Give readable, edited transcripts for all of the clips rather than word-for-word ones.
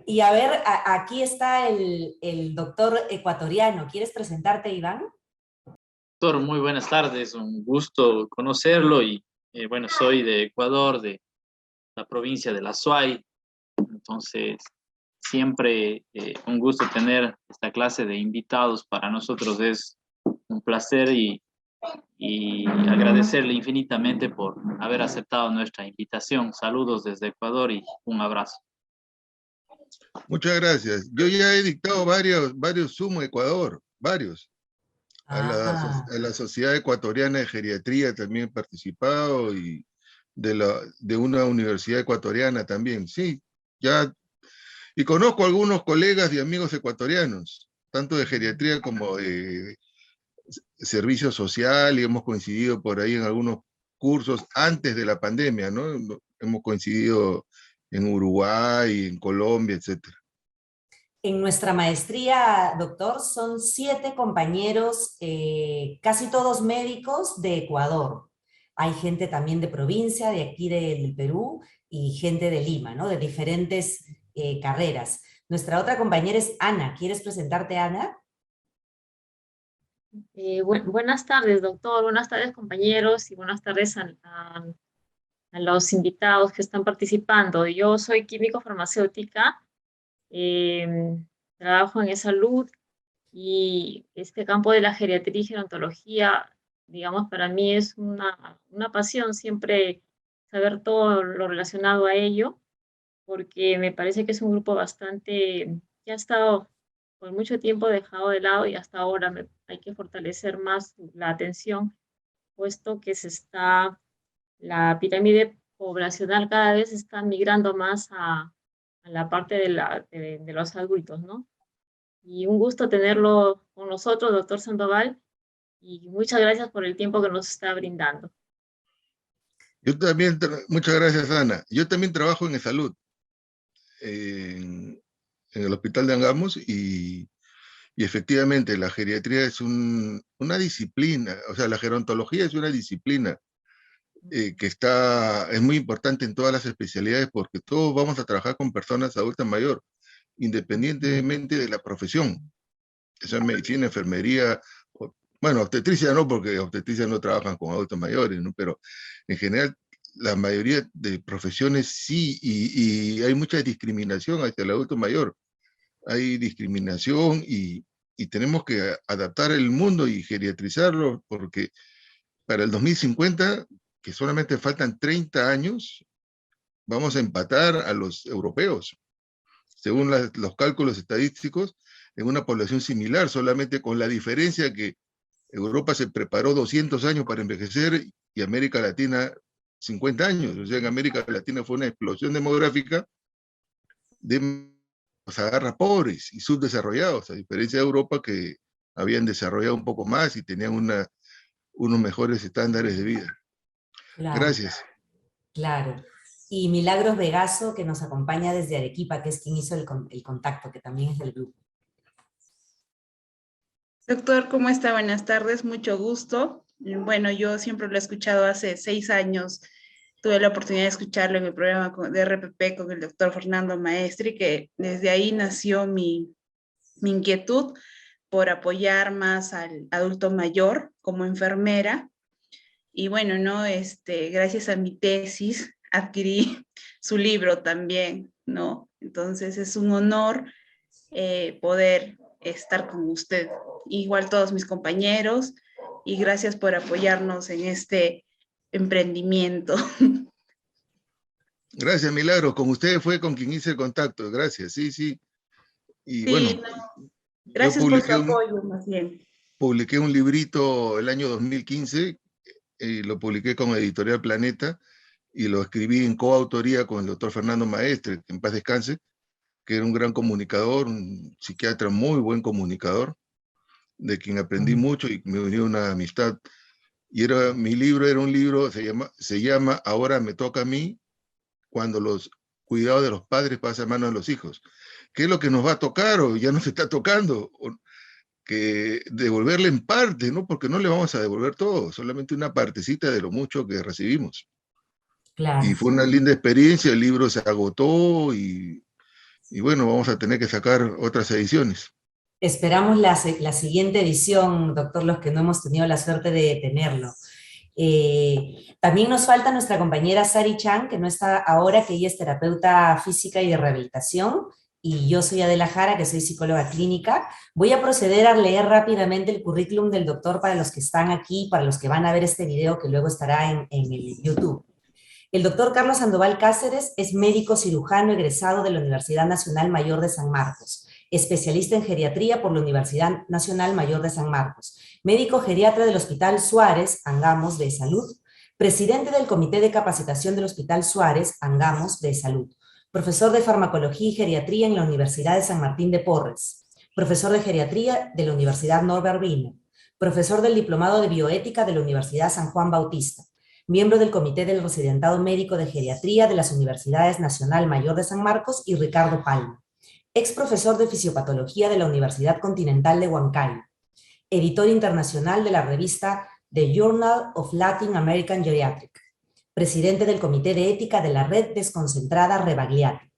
Y a ver, aquí está el doctor ecuatoriano. ¿Quieres presentarte, Iván? Doctor, muy buenas tardes, un gusto conocerlo y bueno, soy de Ecuador, de la provincia de La Suay, entonces siempre un gusto tener esta clase de invitados. Para nosotros es un placer y agradecerle infinitamente por haber aceptado nuestra invitación. Saludos desde Ecuador y un abrazo. Muchas gracias. Yo ya he dictado varios Zoom Ecuador, varios. A la Sociedad Ecuatoriana de Geriatría también he participado y de una universidad ecuatoriana también, sí, ya. Y conozco a algunos colegas y amigos ecuatorianos, tanto de geriatría como de servicio social, y hemos coincidido por ahí en algunos cursos antes de la pandemia, ¿no? Hemos coincidido en Uruguay, en Colombia, etcétera. En nuestra maestría, doctor, son 7 compañeros, casi todos médicos de Ecuador. Hay gente también de provincia, de aquí del Perú, y gente de Lima, ¿no? De diferentes carreras. Nuestra otra compañera es Ana. ¿Quieres presentarte, Ana? Buenas tardes, doctor. Buenas tardes, compañeros, y buenas tardes a los invitados que están participando. Yo soy químico farmacéutica, eh, trabajo en salud y este campo de la geriatría y gerontología, digamos, para mí es una pasión siempre saber todo lo relacionado a ello, porque me parece que es un grupo bastante, que ha estado por mucho tiempo dejado de lado y hasta ahora hay que fortalecer más la atención, puesto que la pirámide poblacional cada vez está migrando más a la parte de los adultos, ¿no? Y un gusto tenerlo con nosotros, doctor Sandoval, y muchas gracias por el tiempo que nos está brindando. Yo también, muchas gracias, Ana. Yo también trabajo en salud, en el hospital de Angamos, y efectivamente la geriatría es una disciplina, o sea, la gerontología es una disciplina que es muy importante en todas las especialidades, porque todos vamos a trabajar con personas adultas mayores, independientemente de la profesión. Eso es medicina, enfermería, bueno, obstetricia no, porque obstetricia no trabajan con adultos mayores, ¿no? Pero en general la mayoría de profesiones sí, y hay mucha discriminación hacia el adulto mayor. Hay discriminación y tenemos que adaptar el mundo y geriatrizarlo, porque para el 2050, que solamente faltan 30 años, vamos a empatar a los europeos, según los cálculos estadísticos, en una población similar, solamente con la diferencia que Europa se preparó 200 años para envejecer y América Latina 50 años. O sea, en América Latina fue una explosión demográfica de los agarra pobres y subdesarrollados, a diferencia de Europa, que habían desarrollado un poco más y tenían unos mejores estándares de vida. Claro, Gracias. claro. Y Milagros Vegaso, que nos acompaña desde Arequipa, que es quien hizo el contacto, que también es del grupo. Doctor, ¿cómo está? Buenas tardes, mucho gusto. Bueno, yo siempre lo he escuchado hace 6 años. Tuve la oportunidad de escucharlo en el programa de RPP con el doctor Fernando Maestri, que desde ahí nació mi inquietud por apoyar más al adulto mayor como enfermera. Y bueno, ¿no? Gracias a mi tesis adquirí su libro también, ¿no? Entonces es un honor poder estar con usted, igual todos mis compañeros, y gracias por apoyarnos en este emprendimiento. Gracias, Milagro. Con usted fue con quien hice el contacto. Gracias, sí, sí. Y Sí, bueno, no, yo gracias por su apoyo, más bien. publiqué un librito el año 2015, lo publiqué con Editorial Planeta, y lo escribí en coautoría con el doctor Fernando Maestre, que en paz descanse, que era un gran comunicador, un psiquiatra muy buen comunicador, de quien aprendí mucho y me unió una amistad. Y mi libro era un libro, se llama Ahora me toca a mí, cuando los cuidados de los padres pasan a manos de los hijos. ¿Qué es lo que nos va a tocar o ya nos está tocando? Que devolverle en parte, ¿no? Porque no le vamos a devolver todo, solamente una partecita de lo mucho que recibimos. Claro. Y fue una linda experiencia, el libro se agotó y Y bueno, vamos a tener que sacar otras ediciones. Esperamos la siguiente edición, doctor, los que no hemos tenido la suerte de tenerlo. También nos falta nuestra compañera Sari Chan, que no está ahora, que ella es terapeuta física y de rehabilitación, y yo soy Adela Jara, que soy psicóloga clínica. Voy a proceder a leer rápidamente el currículum del doctor para los que están aquí, para los que van a ver este video que luego estará en el YouTube. El doctor Carlos Sandoval Cáceres es médico cirujano egresado de la Universidad Nacional Mayor de San Marcos, especialista en geriatría por la Universidad Nacional Mayor de San Marcos, médico geriatra del Hospital Suárez, Angamos, de Salud, presidente del Comité de Capacitación del Hospital Suárez, Angamos, de Salud, profesor de farmacología y geriatría en la Universidad de San Martín de Porres, profesor de geriatría de la Universidad Norbert Wiener, profesor del Diplomado de Bioética de la Universidad San Juan Bautista, miembro del Comité del Residentado Médico de Geriatría de las Universidades Nacional Mayor de San Marcos y Ricardo Palma, ex profesor de Fisiopatología de la Universidad Continental de Huancayo, editor internacional de la revista The Journal of Latin American Geriatric, presidente del Comité de Ética de la Red Desconcentrada Rebagliati,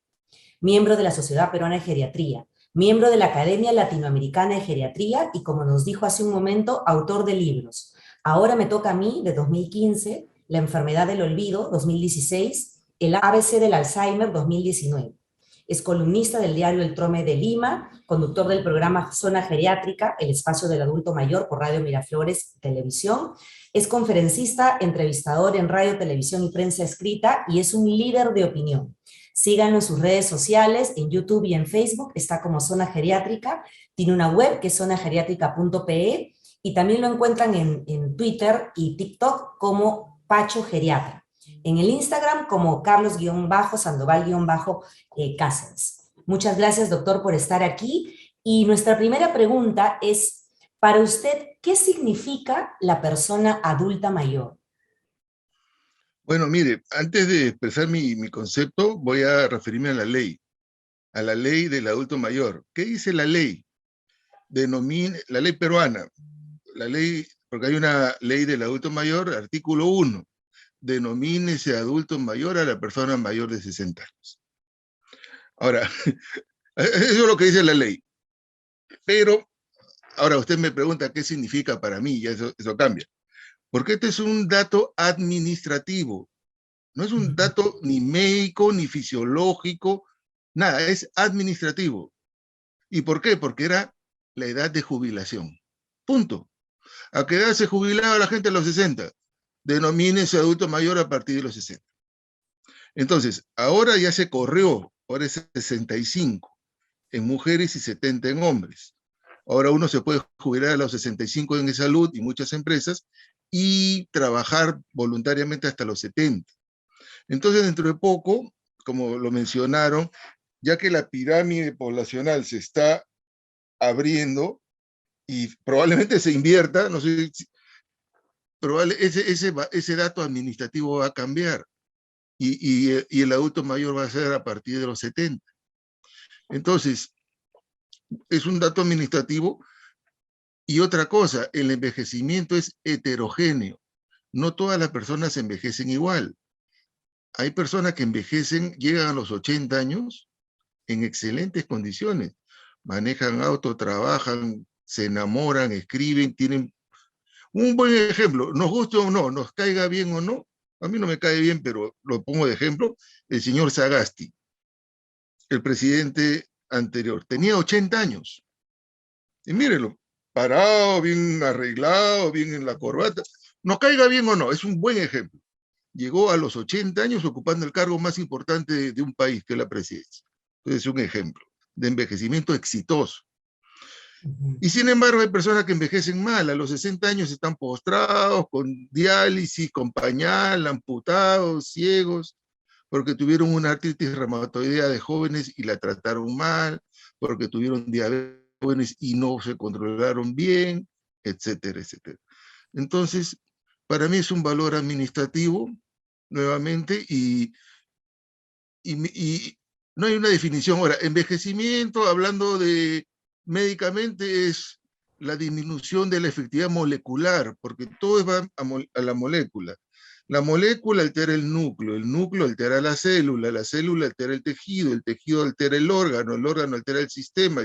miembro de la Sociedad Peruana de Geriatría, miembro de la Academia Latinoamericana de Geriatría y, como nos dijo hace un momento, autor de libros Ahora me toca a mí, de 2015, La enfermedad del olvido, 2016, El ABC del Alzheimer, 2019. Es columnista del diario El Trome de Lima, conductor del programa Zona Geriátrica, el espacio del adulto mayor por Radio Miraflores Televisión. Es conferencista, entrevistador en radio, televisión y prensa escrita y es un líder de opinión. Síganlo en sus redes sociales, en YouTube y en Facebook, está como Zona Geriátrica. Tiene una web que es zonageriátrica.pe y también lo encuentran en Twitter y TikTok como Pacho Geriatra. En el Instagram como Carlos-Sandoval-Cáceres. Muchas gracias, doctor, por estar aquí. Y nuestra primera pregunta es, para usted, ¿qué significa la persona adulta mayor? Bueno, mire, antes de expresar mi concepto, voy a referirme a la ley del adulto mayor. ¿Qué dice la ley? La ley peruana, porque hay una ley del adulto mayor, artículo 1, denomínese adulto mayor a la persona mayor de 60 años. Ahora, eso es lo que dice la ley. Pero, ahora usted me pregunta qué significa para mí, y eso cambia. Porque este es un dato administrativo. No es un dato ni médico, ni fisiológico, nada, es administrativo. ¿Y por qué? Porque era la edad de jubilación. Punto. ¿A qué edad se jubilaba la gente a los 60? Denomínese adulto mayor a partir de los 60. Entonces, ahora ya se corrió, ahora es 65 en mujeres y 70 en hombres. Ahora uno se puede jubilar a los 65 en salud y muchas empresas y trabajar voluntariamente hasta los 70. Entonces, dentro de poco, como lo mencionaron, ya que la pirámide poblacional se está abriendo y probablemente se invierta, no sé, ese dato administrativo va a cambiar y el adulto mayor va a ser a partir de los 70. Entonces, es un dato administrativo. Y otra cosa, el envejecimiento es heterogéneo. No todas las personas envejecen igual. Hay personas que envejecen, llegan a los 80 años en excelentes condiciones. Manejan auto, trabajan, se enamoran, escriben, tienen un buen ejemplo. Nos guste o no, nos caiga bien o no. A mí no me cae bien, pero lo pongo de ejemplo. El señor Sagasti, el presidente anterior, tenía 80 años. Y mírenlo, parado, bien arreglado, bien en la corbata. Nos caiga bien o no, es un buen ejemplo. Llegó a los 80 años ocupando el cargo más importante de un país, que es la presidencia. Entonces es un ejemplo de envejecimiento exitoso. Y sin embargo hay personas que envejecen mal, a los 60 años están postrados, con diálisis, con pañal, amputados, ciegos, porque tuvieron una artritis reumatoidea de jóvenes y la trataron mal, porque tuvieron diabetes jóvenes y no se controlaron bien, etcétera, etcétera. Entonces, para mí es un valor administrativo, nuevamente, y no hay una definición. Ahora, envejecimiento, hablando de médicamente, es la disminución de la efectividad molecular, porque todo va a la molécula. La molécula altera el núcleo altera la célula altera el tejido altera el órgano altera el sistema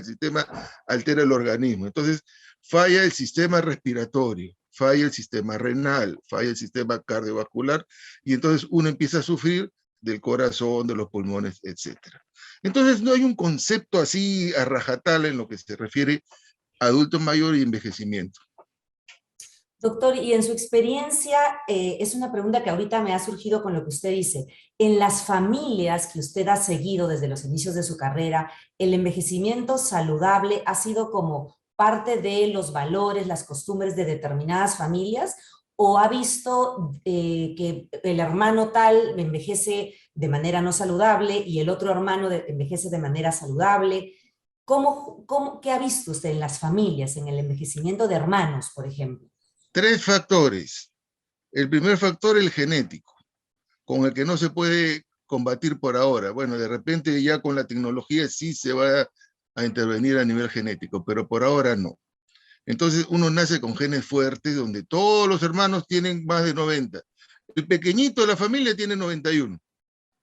altera el organismo. Entonces, falla el sistema respiratorio, falla el sistema renal, falla el sistema cardiovascular, y entonces uno empieza a sufrir del corazón, de los pulmones, etc. Entonces, no hay un concepto así a rajatabla en lo que se refiere a adulto mayor y envejecimiento. Doctor, y en su experiencia, es una pregunta que ahorita me ha surgido con lo que usted dice. En las familias que usted ha seguido desde los inicios de su carrera, ¿el envejecimiento saludable ha sido como parte de los valores, las costumbres de determinadas familias? ¿O ha visto que el hermano tal envejece de manera no saludable y el otro hermano envejece de manera saludable? ¿Qué ha visto usted en las familias, en el envejecimiento de hermanos, por ejemplo? 3 factores. El primer factor, el genético, con el que no se puede combatir por ahora. Bueno, de repente ya con la tecnología sí se va a intervenir a nivel genético, pero por ahora no. Entonces uno nace con genes fuertes, donde todos los hermanos tienen más de 90. El pequeñito de la familia tiene 91,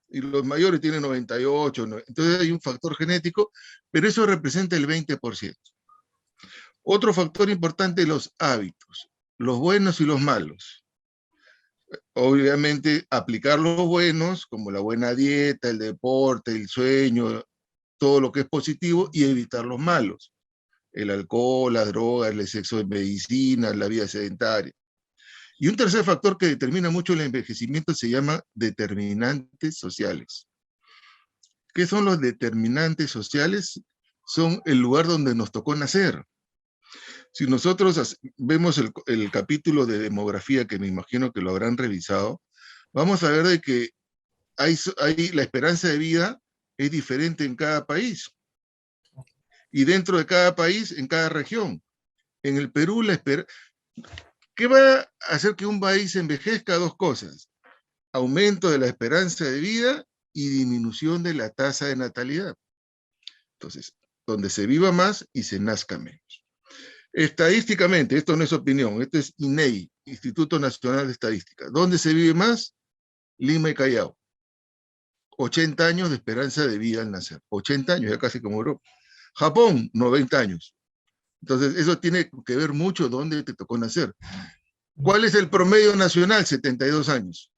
y los mayores tienen 98. Entonces hay un factor genético, pero eso representa el 20%. Otro factor importante, los hábitos, los buenos y los malos. Obviamente, aplicar los buenos, como la buena dieta, el deporte, el sueño, todo lo que es positivo, y evitar los malos. El alcohol, las drogas, el exceso de medicina, la vida sedentaria. Y un tercer factor que determina mucho el envejecimiento se llama determinantes sociales. ¿Qué son los determinantes sociales? Son el lugar donde nos tocó nacer. Si nosotros vemos el capítulo de demografía, que me imagino que lo habrán revisado, vamos a ver de que la esperanza de vida es diferente en cada país. Y dentro de cada país, en cada región. En el Perú, ¿qué va a hacer que un país envejezca? 2 cosas. Aumento de la esperanza de vida y disminución de la tasa de natalidad. Entonces, donde se viva más y se nazca menos. Estadísticamente, esto no es opinión, esto es INEI, Instituto Nacional de Estadística. ¿Dónde se vive más? Lima y Callao. 80 años de esperanza de vida al nacer. 80 años, ya casi como Europa. Japón, 90 años. Entonces, eso tiene que ver mucho dónde te tocó nacer. ¿Cuál es el promedio nacional? 72 años.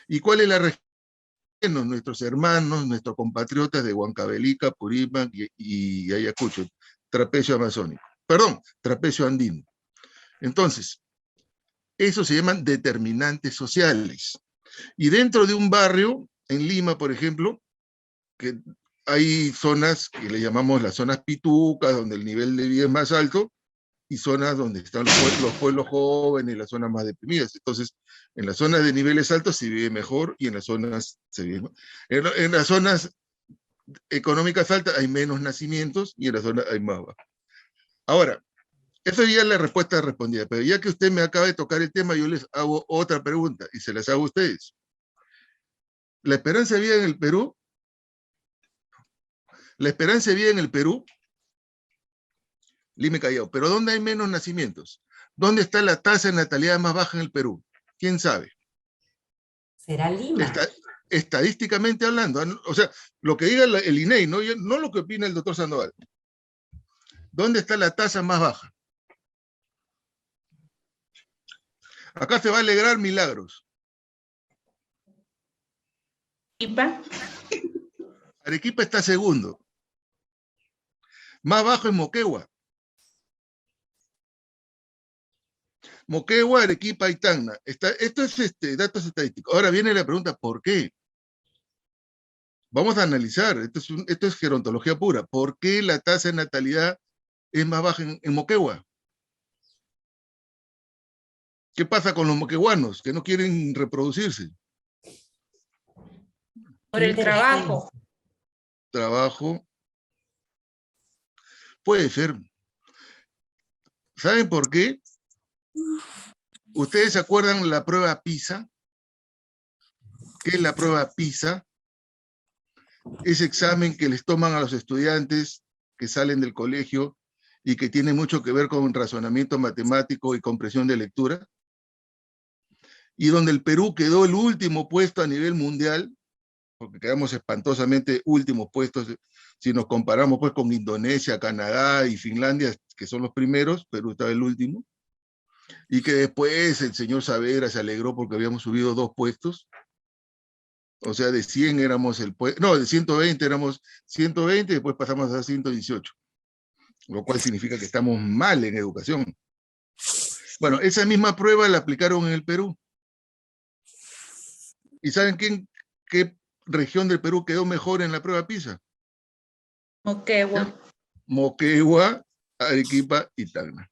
¿Y cuál es la región? Nuestros hermanos, nuestros compatriotas de Huancavelica, Purímac y Ayacucho, trapecio amazónico. Perdón, trapecio andino. Entonces, eso se llaman determinantes sociales. Y dentro de un barrio, en Lima, por ejemplo, que hay zonas que le llamamos las zonas pitucas, donde el nivel de vida es más alto, y zonas donde están los pueblos jóvenes, las zonas más deprimidas. Entonces, en las zonas de niveles altos se vive mejor, y en las zonas se vive mejor. En las zonas económicas altas hay menos nacimientos, y en las zonas hay más bajos. Ahora, esa ya es la respuesta respondida, pero ya que usted me acaba de tocar el tema, yo les hago otra pregunta, y se las hago a ustedes. La esperanza de vida en el Perú, Lima y Callao, pero ¿dónde hay menos nacimientos? ¿Dónde está la tasa de natalidad más baja en el Perú? ¿Quién sabe? ¿Será Lima? Estadísticamente hablando, o sea, lo que diga el INEI, no lo que opina el doctor Sandoval. ¿Dónde está la tasa más baja? Acá se va a alegrar Milagros. Arequipa está segundo. Más bajo es Moquegua. Moquegua, Arequipa y Tacna. Esto es datos estadísticos. Ahora viene la pregunta, ¿por qué? Vamos a analizar, esto es gerontología pura. ¿Por qué la tasa de natalidad es más baja en Moquegua? ¿Qué pasa con los moqueguanos que no quieren reproducirse? Por el trabajo. Trabajo. Puede ser. ¿Saben por qué? ¿Ustedes se acuerdan la prueba PISA? ¿Qué es la prueba PISA? Ese examen que les toman a los estudiantes que salen del colegio y que tiene mucho que ver con razonamiento matemático y comprensión de lectura. y donde el Perú quedó el último puesto a nivel mundial, porque quedamos espantosamente últimos puestos, si nos comparamos pues con Indonesia, Canadá y Finlandia, que son los primeros, Perú estaba el último, y que después el señor Saavedra se alegró porque habíamos subido 2 puestos, o sea, de 100 éramos no, de 120 éramos 120, y después pasamos a 118, lo cual significa que estamos mal en educación. Bueno, esa misma prueba la aplicaron en el Perú. ¿Y saben qué región del Perú quedó mejor en la prueba PISA? Moquegua. Moquegua, Arequipa y Tacna.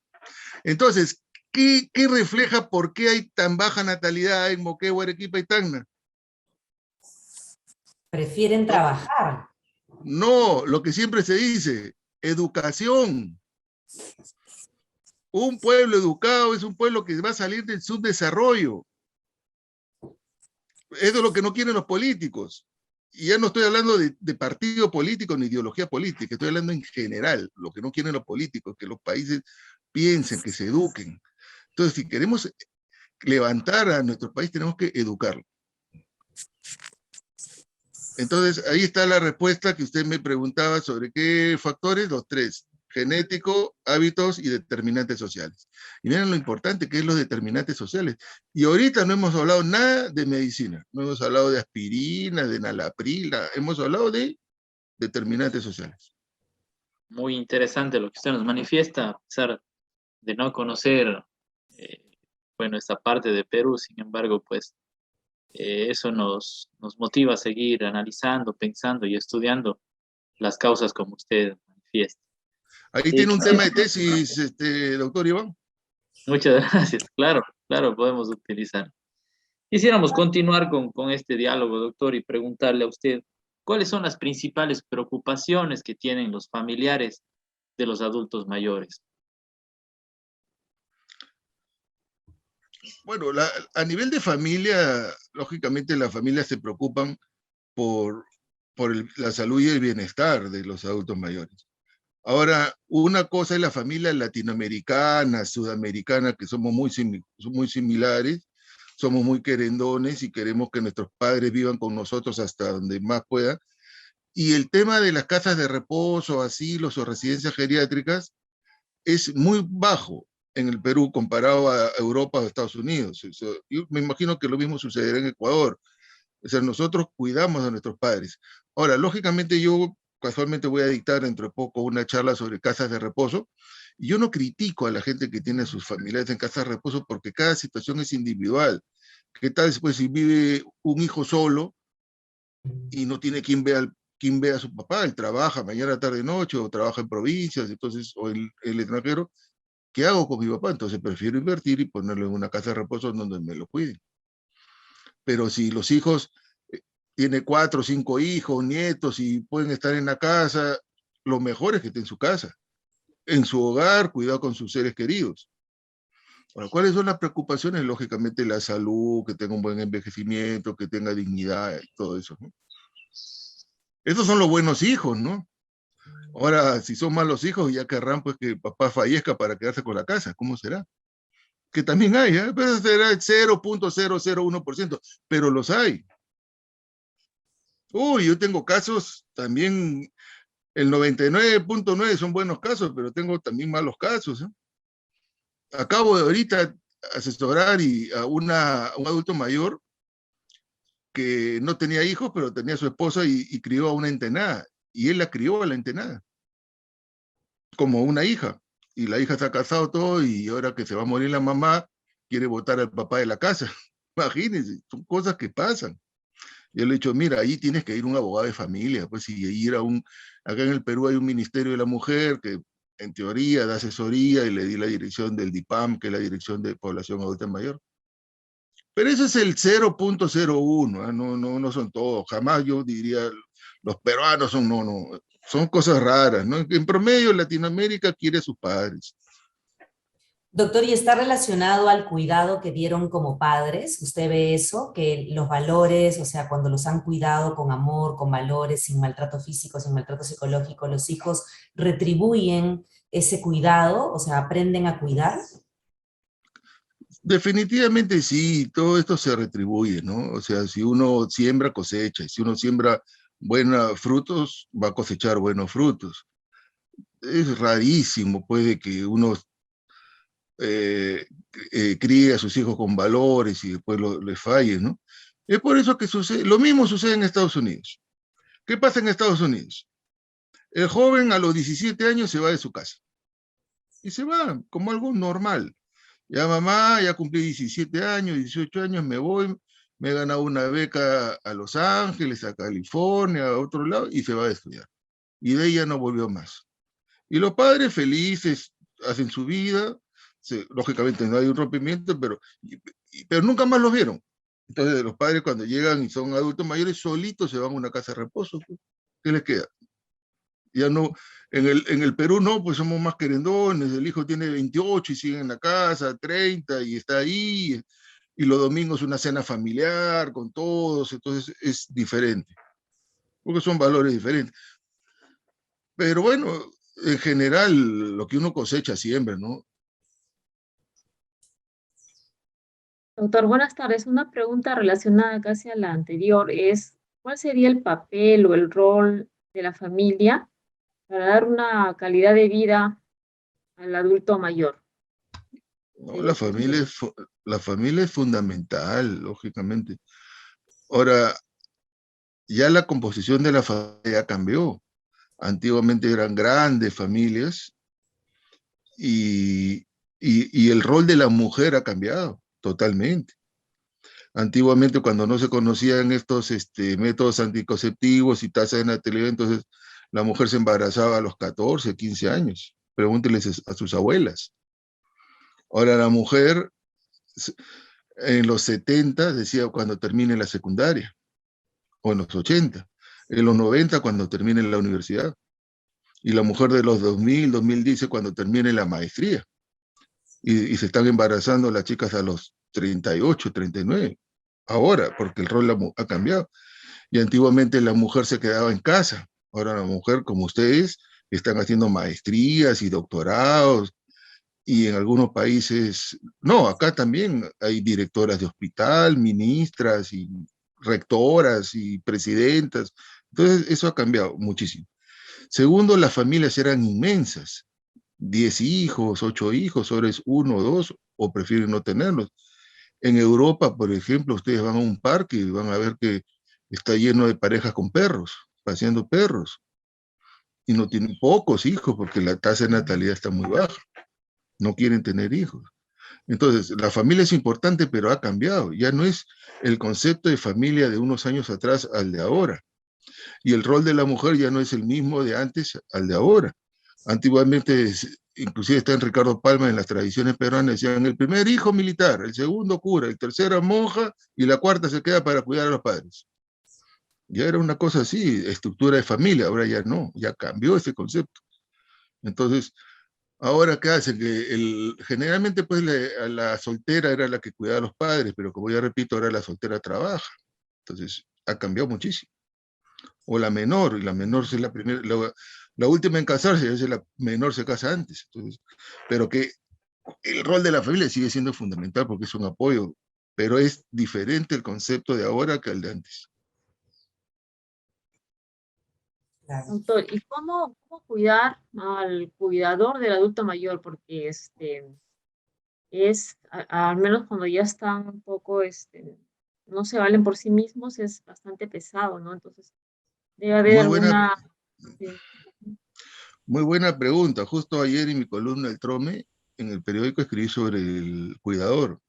Entonces, ¿qué refleja por qué hay tan baja natalidad en Moquegua, Arequipa y Tacna? Prefieren trabajar. No, lo que siempre se dice, educación. Un pueblo educado es un pueblo que va a salir del subdesarrollo. Eso es lo que no quieren los políticos. Y ya no estoy hablando de partido político ni ideología política, estoy hablando en general, lo que no quieren los políticos, que los países piensen, que se eduquen. Entonces, si queremos levantar a nuestro país, tenemos que educarlo. Entonces, ahí está la respuesta que usted me preguntaba sobre qué factores, los 3, genético, hábitos y determinantes sociales. Y miren lo importante que es los determinantes sociales. Y ahorita no hemos hablado nada de medicina, no hemos hablado de aspirina, de nalaprila, hemos hablado de determinantes sociales. Muy interesante lo que usted nos manifiesta, a pesar de no conocer, bueno, esta parte de Perú, sin embargo, pues eso nos motiva a seguir analizando, pensando y estudiando las causas como usted manifiesta. Ahí tiene un tema de tesis, doctor Iván. Muchas gracias, claro, podemos utilizar. Quisiéramos continuar con este diálogo, doctor, y preguntarle a usted, ¿cuáles son las principales preocupaciones que tienen los familiares de los adultos mayores? Bueno, a nivel de familia, lógicamente las familias se preocupan por la salud y el bienestar de los adultos mayores. Ahora, una cosa es la familia latinoamericana, sudamericana, que somos muy similares, somos muy querendones y queremos que nuestros padres vivan con nosotros hasta donde más puedan. Y el tema de las casas de reposo, asilos o residencias geriátricas es muy bajo en el Perú comparado a Europa o a Estados Unidos. Yo me imagino que lo mismo sucederá en Ecuador. O sea, nosotros cuidamos a nuestros padres. Ahora, lógicamente yo casualmente voy a dictar dentro de poco una charla sobre casas de reposo, y yo no critico a la gente que tiene a sus familiares en casas de reposo porque cada situación es individual. ¿Qué tal después si vive un hijo solo y no tiene quien vea a su papá? Él trabaja mañana, tarde, noche, o trabaja en provincias, entonces, o el extranjero. ¿Qué hago con mi papá? Entonces prefiero invertir y ponerlo en una casa de reposo donde me lo cuiden. Pero si los hijos, tiene 4 o 5 hijos, nietos, y pueden estar en la casa, lo mejor es que esté en su casa, en su hogar, cuidado con sus seres queridos. Ahora, ¿cuáles son las preocupaciones? Lógicamente la salud, que tenga un buen envejecimiento, que tenga dignidad y todo eso, ¿no? Esos son los buenos hijos, ¿no? Ahora, si son malos hijos, ya querrán pues que papá fallezca para quedarse con la casa. ¿Cómo será? Que también hay, ¿eh? Pero será el 0.001%, pero los hay. Uy, yo tengo casos también, el 99.9 son buenos casos, pero tengo también malos casos, ¿eh? Acabo de ahorita asesorar a un adulto mayor que no tenía hijos, pero tenía a su esposa y crió a una entenada. Y él la crió a la entenada como una hija. Y la hija se ha casado todo y ahora que se va a morir la mamá, quiere votar al papá de la casa. Imagínense, son cosas que pasan. Yo le he dicho, mira, ahí tienes que ir a un abogado de familia, pues, y ir acá en el Perú hay un Ministerio de la Mujer que en teoría da asesoría, y le di la dirección del DIPAM, que es la Dirección de Población Adulta Mayor. Pero eso es el 0.01, ¿eh? No son todos, jamás yo diría, los peruanos son cosas raras, ¿no? En promedio Latinoamérica quiere a sus padres. Doctor, ¿y está relacionado al cuidado que dieron como padres? ¿Usted ve eso? Que los valores, o sea, cuando los han cuidado con amor, con valores, sin maltrato físico, sin maltrato psicológico, los hijos retribuyen ese cuidado, o sea, aprenden a cuidar. Definitivamente sí, todo esto se retribuye, ¿no? O sea, si uno siembra, cosecha, y si uno siembra buenos frutos, va a cosechar buenos frutos. Es rarísimo, pues, de que uno eh, críe a sus hijos con valores y después les falle, ¿no? Es por eso que sucede, lo mismo sucede en Estados Unidos. ¿Qué pasa en Estados Unidos? El joven a los 17 años se va de su casa y se va como algo normal. Ya mamá, ya cumplí 17 años, 18 años, me voy, me he ganado una beca a Los Ángeles, a California, a otro lado, y se va a estudiar. Y de ella no volvió más. Y los padres felices hacen su vida, lógicamente no hay un rompimiento, pero nunca más los vieron. Entonces los padres cuando llegan y son adultos mayores, solitos se van a una casa de reposo. ¿Qué les queda? Ya no, en el Perú no, pues somos más querendones, el hijo tiene 28 y sigue en la casa, 30 y está ahí, y los domingos una cena familiar con todos, entonces es diferente, porque son valores diferentes. Pero bueno, en general, lo que uno cosecha siempre, ¿no? Doctor, buenas tardes. Una pregunta relacionada casi a la anterior es, ¿cuál sería el papel o el rol de la familia para dar una calidad de vida al adulto mayor? ¿No? La familia es fundamental, lógicamente. Ahora, ya la composición de la familia cambió. Antiguamente eran grandes familias y, y el rol de la mujer ha cambiado totalmente. Antiguamente, cuando no se conocían estos métodos anticonceptivos y tasas de natalidad, entonces la mujer se embarazaba a los 14, 15 años. Pregúnteles a sus abuelas. Ahora la mujer en los 70 decía cuando termine la secundaria, o en los 80, en los 90 cuando termine la universidad, y la mujer de los 2000, 2000 dice cuando termine la maestría, y se están embarazando las chicas a los 38, 39, ahora, porque el rol ha cambiado, y antiguamente la mujer se quedaba en casa, ahora la mujer, como ustedes, están haciendo maestrías y doctorados, y en algunos países, no, acá también hay directoras de hospital, ministras y rectoras y presidentas. Entonces, eso ha cambiado muchísimo. Segundo, las familias eran inmensas. 10 hijos, 8 hijos, ahora es 1 o 2, o prefieren no tenerlos. En Europa, por ejemplo, ustedes van a un parque y van a ver que está lleno de parejas con perros, paseando perros, y no tienen pocos hijos porque la tasa de natalidad está muy baja. No quieren tener hijos. Entonces, la familia es importante, pero ha cambiado. Ya no es el concepto de familia de unos años atrás al de ahora. Y el rol de la mujer ya no es el mismo de antes al de ahora. Antiguamente, inclusive está en Ricardo Palma en las tradiciones peruanas, decían el primer hijo militar, el segundo cura, el tercero monja y la cuarta se queda para cuidar a los padres. Ya era una cosa así, estructura de familia, ahora ya no, ya cambió ese concepto. Entonces, ahora, ¿qué hacen? Que generalmente, pues, la soltera era la que cuidaba a los padres, pero como ya repito, ahora la soltera trabaja. Entonces, ha cambiado muchísimo. O y la menor es la primera, la última en casarse, a veces la menor se casa antes. Entonces, pero que el rol de la familia sigue siendo fundamental porque es un apoyo, pero es diferente el concepto de ahora que el de antes. Claro. Doctor, ¿y cómo cuidar al cuidador del adulto mayor? Porque al menos cuando ya están un poco, no se valen por sí mismos, es bastante pesado, ¿no? Entonces, debe haber Muy buena, alguna... sí. muy buena pregunta. Justo ayer en mi columna El Trome, en el periódico escribí sobre el cuidador.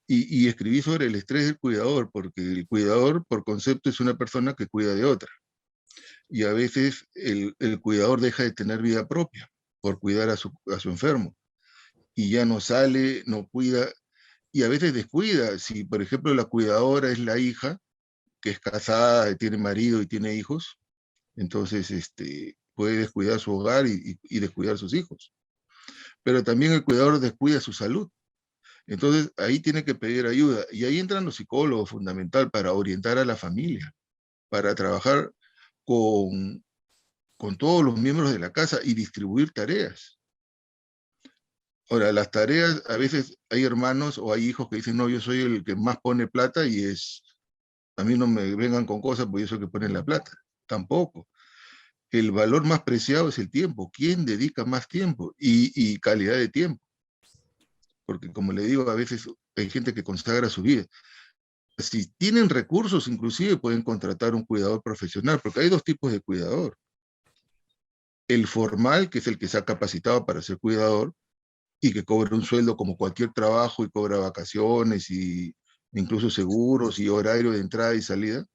Y escribí sobre el estrés del cuidador, porque el cuidador, por concepto, es una persona que cuida de otra. Y a veces el cuidador deja de tener vida propia por cuidar a su enfermo. Y ya no sale, no cuida, y a veces descuida. Si, por ejemplo, la cuidadora es la hija, que es casada, tiene marido y tiene hijos, entonces puede descuidar su hogar y descuidar sus hijos. Pero también el cuidador descuida su salud. Entonces ahí tiene que pedir ayuda. Y ahí entran los psicólogos, fundamental, para orientar a la familia, para trabajar con, con todos los miembros de la casa y distribuir tareas. Ahora, las tareas, a veces hay hermanos o hay hijos que dicen, no, yo soy el que más pone plata y a mí no me vengan con cosas porque yo soy el que pone la plata. Tampoco. El valor más preciado es el tiempo. ¿Quién dedica más tiempo? Y calidad de tiempo. Porque como le digo, a veces hay gente que consagra su vida. Si tienen recursos, inclusive pueden contratar un cuidador profesional, porque hay dos tipos de cuidador. El formal, que es el que se ha capacitado para ser cuidador, y que cobra un sueldo como cualquier trabajo y cobra vacaciones y incluso seguros y horario de entrada y salida,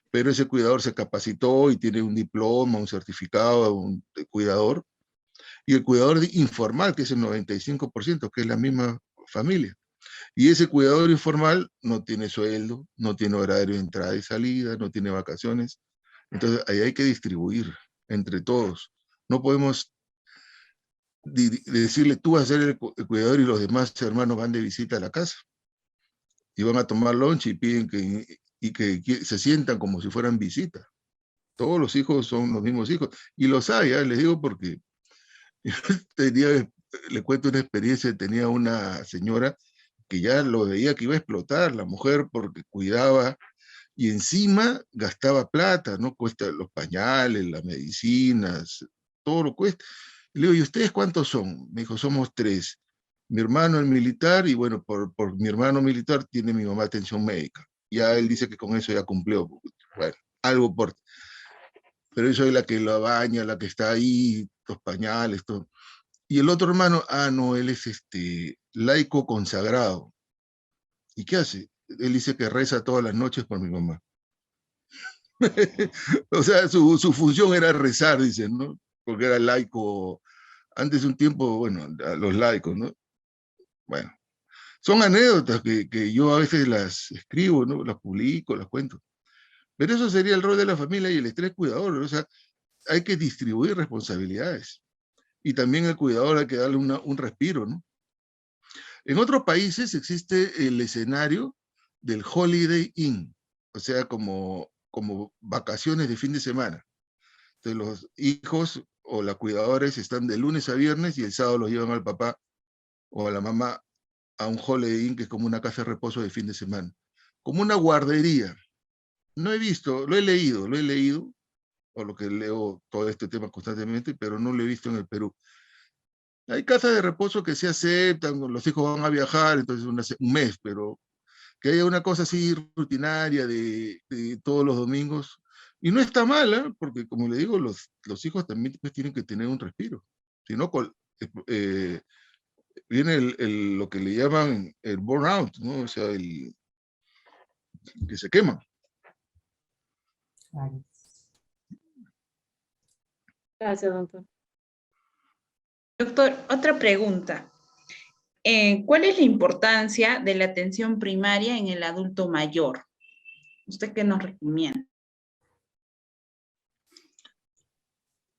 pero ese cuidador se capacitó y tiene un diploma, un certificado de cuidador, y el cuidador informal, que es el 95%, que es la misma familia. Y ese cuidador informal no tiene sueldo, no tiene horario de entrada y salida, no tiene vacaciones. Entonces ahí hay que distribuir entre todos. No podemos decirle tú vas a ser el cuidador y los demás hermanos van de visita a la casa y van a tomar lunch y piden que se sientan como si fueran visita. Todos los hijos son los mismos hijos. Y los hay, ¿eh? Les digo porque le cuento una experiencia, tenía una señora que ya lo veía que iba a explotar la mujer porque cuidaba y encima gastaba plata, ¿no? Cuesta los pañales, las medicinas, todo lo cuesta. Le digo, ¿y ustedes cuántos son? Me dijo, somos 3. Mi hermano el militar, y bueno, por mi hermano militar tiene mi mamá atención médica. Ya él dice que con eso ya cumplió. Bueno, algo por... Pero yo soy la que la baña, la que está ahí, los pañales, todo. Y el otro hermano, no, él es laico consagrado. ¿Y qué hace? Él dice que reza todas las noches por mi mamá. O sea, su función era rezar, dicen, ¿no? Porque era laico. Antes un tiempo, bueno, los laicos, ¿no? Bueno, son anécdotas que yo a veces las escribo, ¿no? Las publico, las cuento. Pero eso sería el rol de la familia y el estrés cuidador. O sea, hay que distribuir responsabilidades. Y también al cuidador hay que darle un respiro, ¿no? En otros países existe el escenario del Holiday Inn, o sea, como vacaciones de fin de semana. Entonces los hijos o las cuidadores están de lunes a viernes y el sábado los llevan al papá o a la mamá a un Holiday Inn, que es como una casa de reposo de fin de semana. Como una guardería. No he visto, lo he leído, por lo que leo todo este tema constantemente, pero no lo he visto en el Perú. Hay casas de reposo que se aceptan, los hijos van a viajar, entonces un mes, pero que haya una cosa así rutinaria de todos los domingos. Y no está mal, ¿eh? Porque como le digo, los hijos también pues, tienen que tener un respiro. Si no, viene lo que le llaman el burnout, ¿no? O sea, que se queman. Gracias, doctor. Doctor, otra pregunta. ¿Cuál es la importancia de la atención primaria en el adulto mayor? ¿Usted qué nos recomienda?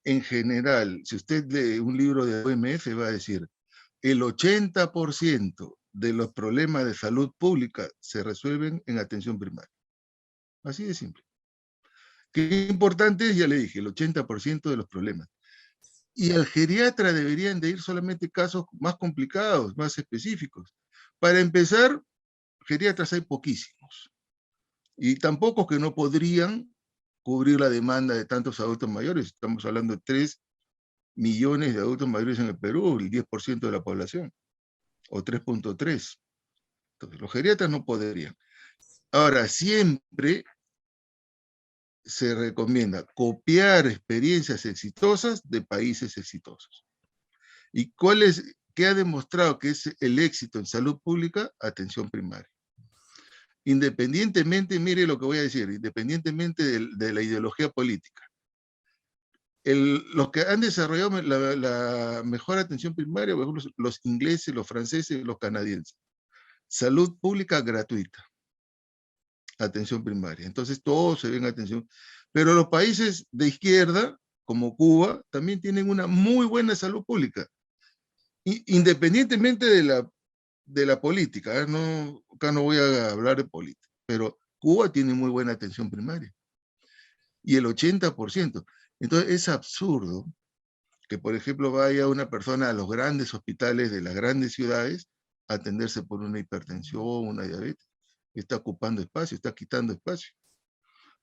En general, si usted lee un libro de OMS, va a decir, el 80% de los problemas de salud pública se resuelven en atención primaria. Así de simple. Qué importante es, ya le dije, el 80% de los problemas. Y al geriatra deberían de ir solamente casos más complicados, más específicos. Para empezar, geriatras hay poquísimos. Y tampoco que no podrían cubrir la demanda de tantos adultos mayores. Estamos hablando de 3 millones de adultos mayores en el Perú, el 10% de la población, o 3.3. Entonces, los geriatras no podrían. Ahora, siempre se recomienda copiar experiencias exitosas de países exitosos. ¿Y qué ha demostrado que es el éxito en salud pública? Atención primaria. Independientemente, mire lo que voy a decir, independientemente de la ideología política. Los que han desarrollado la mejor atención primaria, por ejemplo, los ingleses, los franceses, los canadienses. Salud pública gratuita. Atención primaria. Entonces, todos se ven atención. Pero los países de izquierda, como Cuba, también tienen una muy buena salud pública. Independientemente de la política, ¿eh? No, acá no voy a hablar de política, pero Cuba tiene muy buena atención primaria. Y el 80%. Entonces, es absurdo que, por ejemplo, vaya una persona a los grandes hospitales de las grandes ciudades a atenderse por una hipertensión, una diabetes. Está ocupando espacio, está quitando espacio.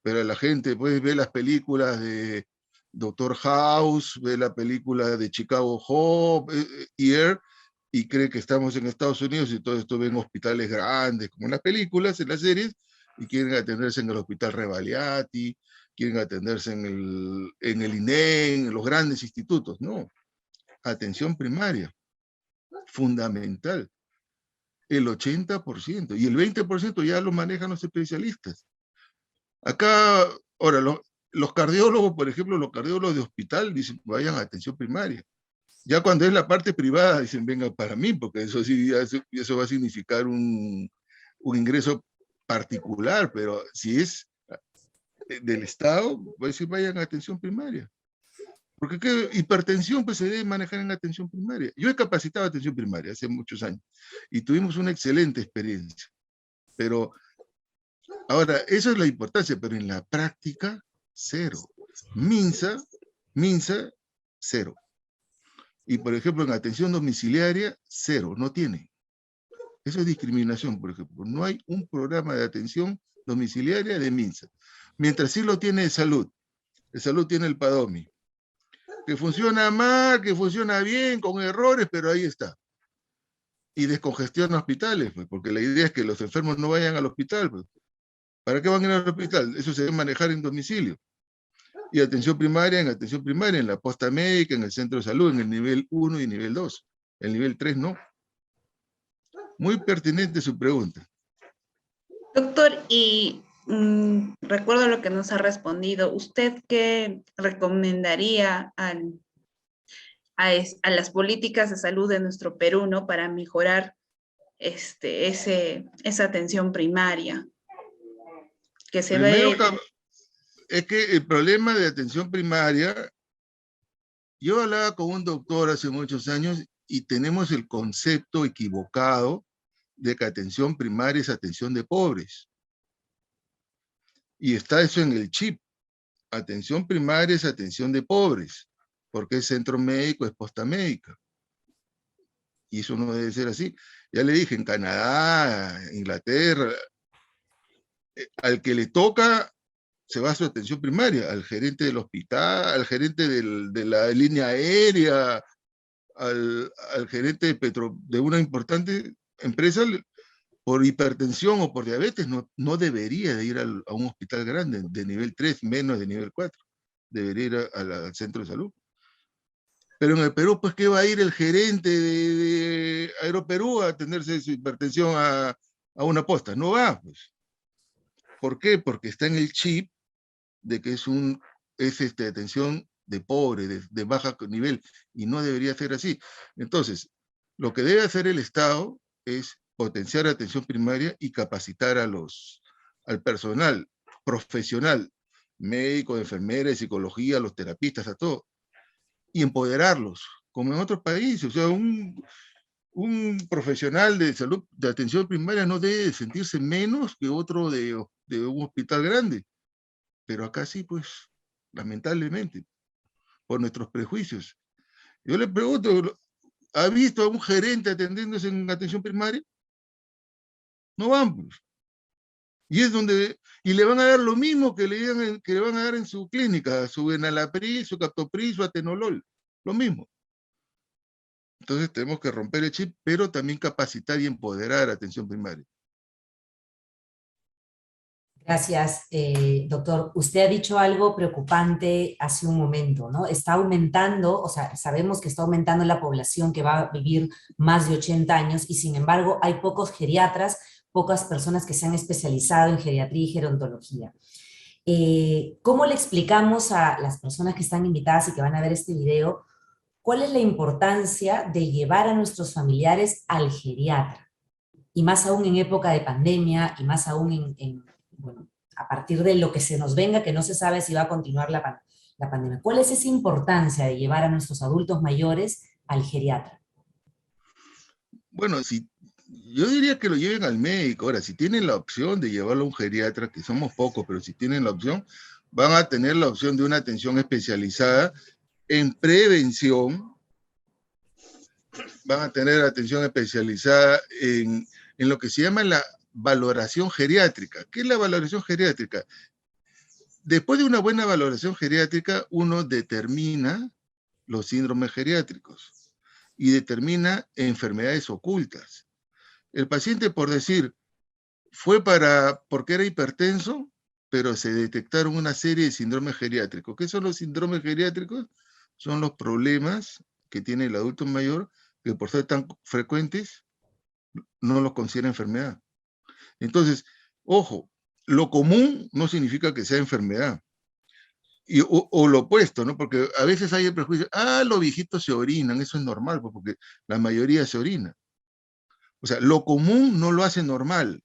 Pero la gente pues ve las películas de Doctor House, ve la película de Chicago Hope, Air, y cree que estamos en Estados Unidos y todo esto ven hospitales grandes, como en las películas, en las series, y quieren atenderse en el Hospital Revaliati, quieren atenderse en el INEM, en los grandes institutos. No, atención primaria, fundamental. El 80%, y el 20% ya lo manejan los especialistas. Acá, ahora, los cardiólogos, por ejemplo, los cardiólogos de hospital dicen, vayan a atención primaria. Ya cuando es la parte privada, dicen, venga para mí, porque eso sí, eso va a significar un ingreso particular, pero si es del Estado, va a decir, vayan a atención primaria. Porque ¿qué? Hipertensión pues se debe manejar en atención primaria. Yo he capacitado atención primaria hace muchos años y tuvimos una excelente experiencia. Pero ahora, eso es la importancia, pero en la práctica, cero. MINSA, cero. Y por ejemplo, en atención domiciliaria, cero, no tiene. Eso es discriminación, por ejemplo. No hay un programa de atención domiciliaria de MINSA. Mientras sí lo tiene de salud. De salud tiene el PADOMI. Que funciona mal, que funciona bien, con errores, pero ahí está. Y descongestiona hospitales, pues, porque la idea es que los enfermos no vayan al hospital. Pues. ¿Para qué van a ir al hospital? Eso se debe manejar en domicilio. Y atención primaria, en la posta médica, en el centro de salud, en el nivel 1 y nivel 2. El nivel 3 no. Muy pertinente su pregunta. Doctor, y recuerdo lo que nos ha respondido. ¿Usted qué recomendaría a las políticas de salud de nuestro Perú, ¿no? Para mejorar esa atención primaria que se Primero, ve... es que el problema de atención primaria, yo hablaba con un doctor hace muchos años y tenemos el concepto equivocado de que atención primaria es atención de pobres. Y está eso en el chip. Atención primaria es atención de pobres, porque es centro médico, es posta médica. Y eso no debe ser así. Ya le dije, en Canadá, Inglaterra, al que le toca se va a su atención primaria, al gerente del hospital, al gerente de la línea aérea, al gerente de una importante empresa, por hipertensión o por diabetes, no debería de ir a un hospital grande, de nivel 3, menos de nivel 4. Debería ir al centro de salud. Pero en el Perú, pues, ¿qué va a ir el gerente de Aeroperú a atenderse su hipertensión a una posta? No va, pues. ¿Por qué? Porque está en el chip de que es atención de pobre, de bajo nivel, y no debería ser así. Entonces, lo que debe hacer el Estado es potenciar atención primaria y capacitar al personal profesional, médicos, enfermeras, psicología, los terapistas, a todo, y empoderarlos, como en otros países. O sea, un profesional de salud, de atención primaria, no debe sentirse menos que otro de un hospital grande. Pero acá sí, pues, lamentablemente, por nuestros prejuicios. Yo le pregunto, ¿ha visto a un gerente atendiéndose en atención primaria? No van, pues. Y le van a dar lo mismo que le van a dar en su clínica, su enalapril, su captopril, su atenolol, lo mismo. Entonces tenemos que romper el chip, pero también capacitar y empoderar a atención primaria. Gracias, doctor. Usted ha dicho algo preocupante hace un momento, ¿no? Está aumentando, o sea, sabemos que está aumentando la población que va a vivir más de 80 años y sin embargo hay pocos geriatras, pocas personas que se han especializado en geriatría y gerontología. ¿Cómo le explicamos a las personas que están invitadas y que van a ver este video cuál es la importancia de llevar a nuestros familiares al geriatra? Y más aún en época de pandemia, y más aún bueno, a partir de lo que se nos venga, que no se sabe si va a continuar la pandemia. ¿Cuál es esa importancia de llevar a nuestros adultos mayores al geriatra? Bueno, yo diría que lo lleven al médico. Ahora, si tienen la opción de llevarlo a un geriatra, que somos pocos, pero si tienen la opción, van a tener la opción de una atención especializada En prevención van a tener atención especializada en lo que se llama la valoración geriátrica. ¿Qué es la valoración geriátrica? Después de una buena valoración geriátrica, uno determina los síndromes geriátricos y determina enfermedades ocultas. El paciente, por decir, fue porque era hipertenso, pero se detectaron una serie de síndromes geriátricos. ¿Qué son los síndromes geriátricos? Son los problemas que tiene el adulto mayor que por ser tan frecuentes no los considera enfermedad. Entonces, ojo, lo común no significa que sea enfermedad. O lo opuesto, ¿no? Porque a veces hay el prejuicio, los viejitos se orinan, eso es normal, pues, porque la mayoría se orina. O sea, lo común no lo hace normal.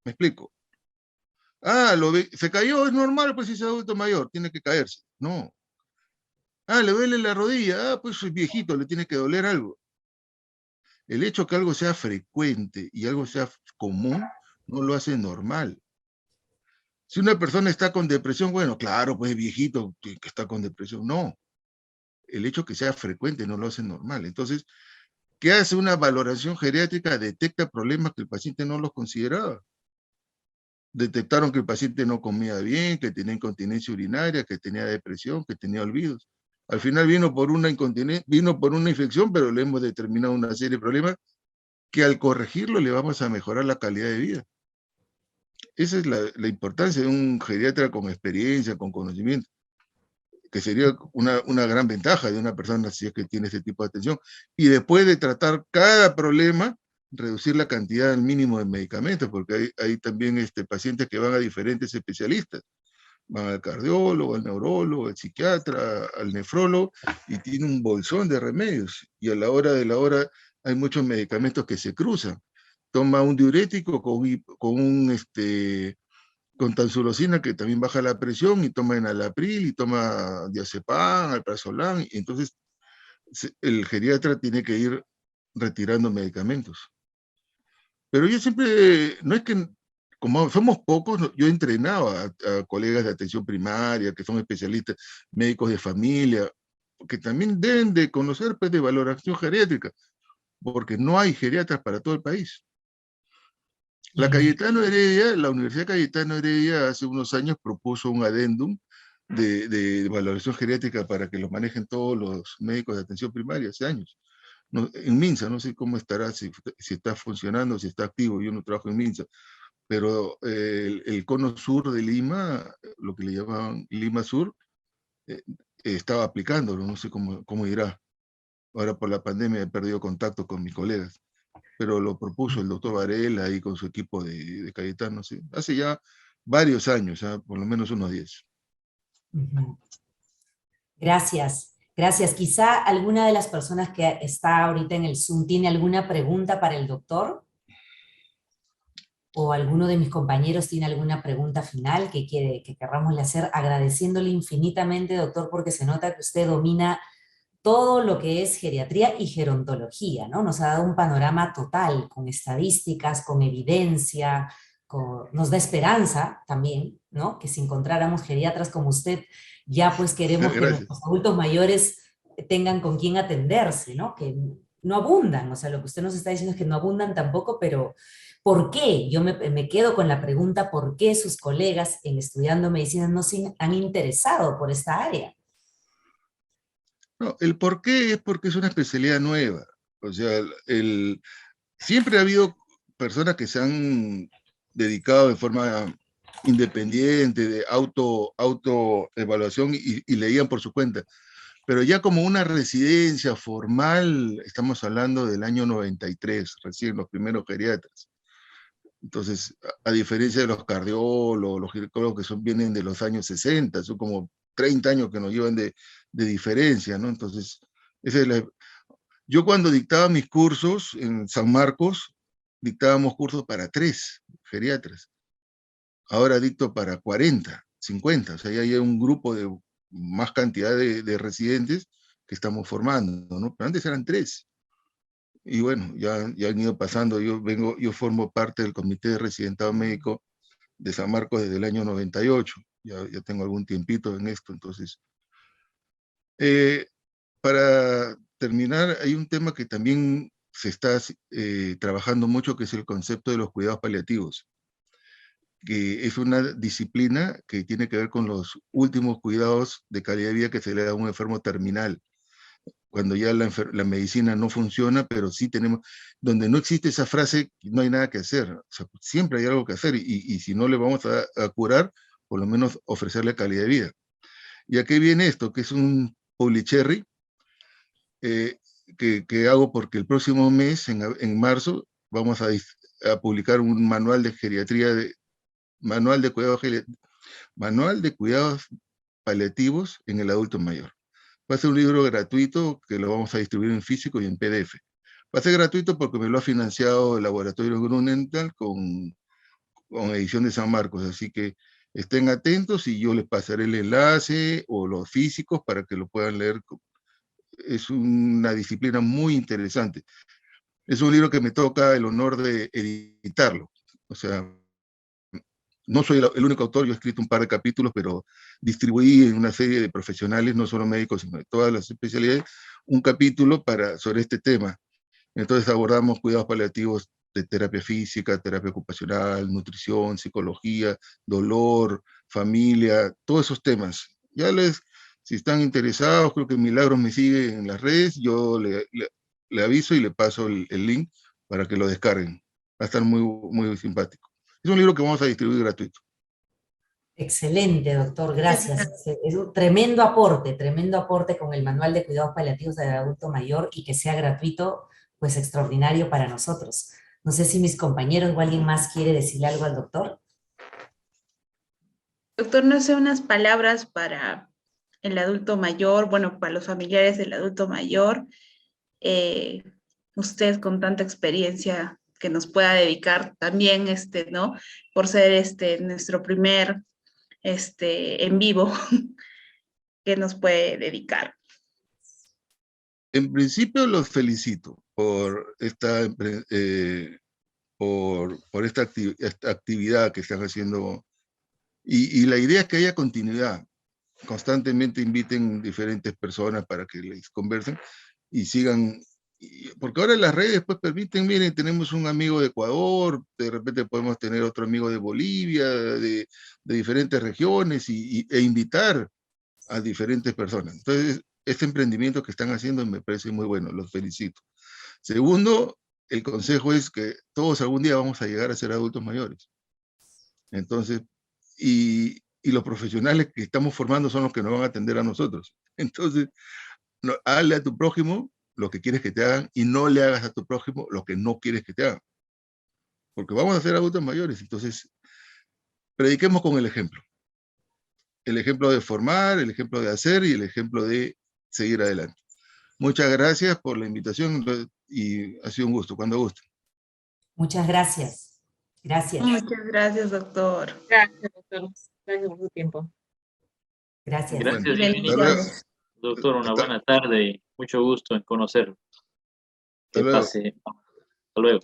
¿Me explico? Se cayó, es normal, pues si es adulto mayor, tiene que caerse. No. Le duele la rodilla, pues es viejito, le tiene que doler algo. El hecho que algo sea frecuente y algo sea común, no lo hace normal. Si una persona está con depresión, bueno, claro, pues es viejito que está con depresión. No. El hecho que sea frecuente no lo hace normal. Entonces, ¿qué hace una valoración geriátrica? Detecta problemas que el paciente no los consideraba. Detectaron que el paciente no comía bien, que tenía incontinencia urinaria, que tenía depresión, que tenía olvidos. Al final vino por una incontinencia, vino por una infección, pero le hemos determinado una serie de problemas que al corregirlo le vamos a mejorar la calidad de vida. Esa es la importancia de un geriatra con experiencia, con conocimiento, que sería una gran ventaja de una persona si es que tiene este tipo de atención. Y después de tratar cada problema, reducir la cantidad al mínimo de medicamentos, porque hay también pacientes que van a diferentes especialistas. Van al cardiólogo, al neurólogo, al psiquiatra, al nefrólogo, y tiene un bolsón de remedios. Y a la hora de la hora hay muchos medicamentos que se cruzan. Toma un diurético con tansulosina, que también baja la presión, y toma enalapril, y toma diazepam, alprazolam, y entonces el geriatra tiene que ir retirando medicamentos. Pero yo siempre, no es que, como somos pocos, yo entrenaba a colegas de atención primaria, que son especialistas, médicos de familia, que también deben de conocer, pues, de valoración geriátrica, porque no hay geriatras para todo el país. La Universidad Cayetano Heredia hace unos años propuso un adendum de valoración geriátrica para que lo manejen todos los médicos de atención primaria, hace años. No, en MINSA, no sé cómo estará, si está funcionando, si está activo, yo no trabajo en MINSA, pero el cono sur de Lima, lo que le llamaban Lima Sur, estaba aplicándolo, no sé cómo irá. Ahora por la pandemia he perdido contacto con mis colegas, pero lo propuso el doctor Varela ahí con su equipo de Cayetano, ¿sí? Hace ya varios años, por lo menos unos 10. Gracias, gracias. Quizá alguna de las personas que está ahorita en el Zoom tiene alguna pregunta para el doctor, o alguno de mis compañeros tiene alguna pregunta final que querrámosle hacer, agradeciéndole infinitamente, doctor, porque se nota que usted domina todo lo que es geriatría y gerontología, ¿no? Nos ha dado un panorama total, con estadísticas, con evidencia, nos da esperanza también, ¿no? Que si encontráramos geriatras como usted, ya pues queremos que nuestros adultos mayores tengan con quién atenderse, ¿no? Que no abundan, o sea, lo que usted nos está diciendo es que no abundan tampoco, pero ¿por qué? Yo me quedo con la pregunta, ¿por qué sus colegas en estudiando medicina no se han interesado por esta área? No, el por qué es porque es una especialidad nueva. O sea, siempre ha habido personas que se han dedicado de forma independiente, de autoevaluación y leían por su cuenta. Pero ya como una residencia formal, estamos hablando del año 93, recién los primeros geriatras. Entonces, a diferencia de los cardiólogos, los ginecólogos que vienen de los años 60, son como 30 años que nos llevan de diferencia, ¿no? Entonces, yo cuando dictaba mis cursos en San Marcos, dictábamos cursos para 3 geriatras. Ahora dicto para 40, 50, o sea, ya hay un grupo de más cantidad de residentes que estamos formando, ¿no? Pero antes eran 3. Y bueno, ya han ido pasando, yo formo parte del Comité de Residentado Médico de San Marcos desde el año 98, ya tengo algún tiempito en esto, entonces. para terminar, hay un tema que también se está trabajando mucho, que es el concepto de los cuidados paliativos, que es una disciplina que tiene que ver con los últimos cuidados de calidad de vida que se le da a un enfermo terminal, cuando ya la medicina no funciona, pero sí tenemos, donde no existe esa frase, no hay nada que hacer, o sea, siempre hay algo que hacer, y si no le vamos a curar, por lo menos ofrecerle calidad de vida. ¿Y a qué viene esto? Que es un Polycherry, que hago porque el próximo mes, en marzo, vamos a publicar un manual de geriatría, manual de cuidados paliativos en el adulto mayor. Va a ser un libro gratuito que lo vamos a distribuir en físico y en PDF. Va a ser gratuito porque me lo ha financiado el laboratorio Grunenthal con edición de San Marcos, así que estén atentos y yo les pasaré el enlace o los físicos para que lo puedan leer. Es una disciplina muy interesante. Es un libro que me toca el honor de editarlo. O sea, no soy el único autor, yo he escrito un par de capítulos, pero distribuí en una serie de profesionales, no solo médicos, sino de todas las especialidades, un capítulo sobre este tema. Entonces abordamos cuidados paliativos de terapia física, terapia ocupacional, nutrición, psicología, dolor, familia, todos esos temas. Si están interesados, creo que Milagros me sigue en las redes, yo le aviso y le paso el link para que lo descarguen. Va a estar muy, muy simpático. Es un libro que vamos a distribuir gratuito. Excelente, doctor, gracias. Es un tremendo aporte con el manual de cuidados paliativos del adulto mayor, y que sea gratuito, pues extraordinario para nosotros. No sé si mis compañeros o alguien más quiere decirle algo al doctor. Doctor, no sé, unas palabras para el adulto mayor, bueno, para los familiares del adulto mayor. Usted con tanta experiencia que nos pueda dedicar también, ¿no? Por ser nuestro primer en vivo que nos puede dedicar. En principio los felicito por esta, esta actividad que están haciendo, y la idea es que haya continuidad. Constantemente inviten diferentes personas para que les conversen y sigan, porque ahora las redes pues permiten, miren, tenemos un amigo de Ecuador, de repente podemos tener otro amigo de Bolivia, de diferentes regiones, e invitar a diferentes personas. Entonces, este emprendimiento que están haciendo me parece muy bueno, los felicito. Segundo, el consejo es que todos algún día vamos a llegar a ser adultos mayores. Entonces, y los profesionales que estamos formando son los que nos van a atender a nosotros. Entonces, hazle a tu prójimo lo que quieres que te hagan, y no le hagas a tu prójimo lo que no quieres que te hagan. Porque vamos a ser adultos mayores, entonces prediquemos con el ejemplo. El ejemplo de formar, el ejemplo de hacer y el ejemplo de seguir adelante. Muchas gracias por la invitación y ha sido un gusto, cuando guste. Muchas gracias. Gracias. Muchas gracias, doctor. Gracias, doctor. Gracias por su tiempo. Gracias. Gracias, Bendiciones. doctor, una buena tarde y mucho gusto en conocerlo. Que Hasta luego. pase. Hasta luego.